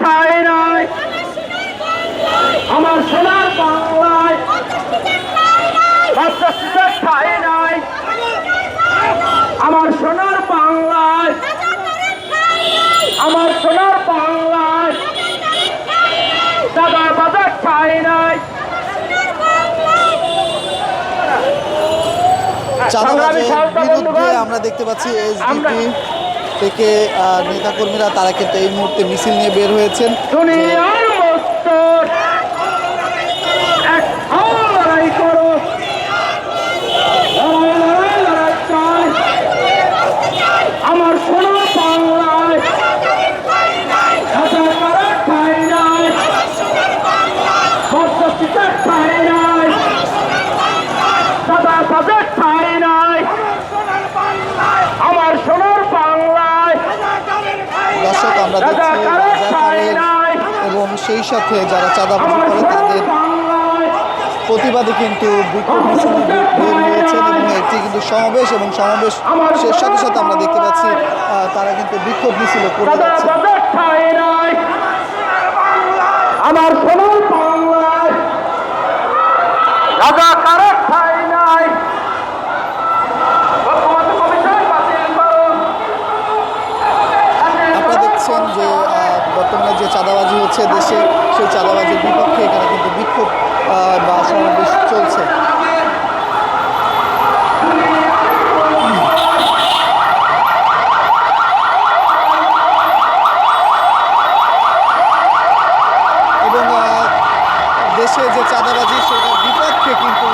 ঠাঁই নাই, আমার সোনার বাংলায় সন্ত্রাসীদের ঠাঁই নাই, আমার সোনার বাংলায়, আমার সোনার বাংলায় চাঁদাবাজের ঠাঁই নাই। চাঁদাবাজের বিরুদ্ধে আমরা দেখতে পাচ্ছি এসডিপি থেকে নেতাকর্মীরা তারা কিন্তু এই মুহূর্তে মিছিল নিয়ে বের হয়েছেন। দুনিয়ার মস্তর এক লড়াই করো, লড়াই লড়াই লড়াই চাই, আমার সোনার বাংলায় রাজাকারের ঠাঁই নাই, সন্ত্রাসীদের ঠাঁই নাই, চাঁদাবাজের ঠাঁই নাই, আমার সোনার বাংলায় দর্শক আমরা দেখছি রাজাকারের এবং সেই সাথে যারা চাঁদাবাজি করে তাদের প্রতিবাদে কিন্তু বিক্ষোভ মিছিল বের হয়েছেন এবং একটি কিন্তু সমাবেশ এবং সমাবেশের সাথে সাথে আমরা দেখতে পাচ্ছি তারা কিন্তু বিক্ষোভ মিছিল করে যাচ্ছে। আমার সোনার বাংলায় রাজাকারের ঠাঁই নাই। আপনারা দেখছেন যে বর্তমানে যে চাঁদাবাজি হচ্ছে দেশে সেই চাঁদাবাজির বিপক্ষে এখানে কিন্তু বিক্ষোভ বা সমাবেশ চলছে। এবং দেশে যে চাঁদাবাজি সেটার বিপক্ষে কিন্তু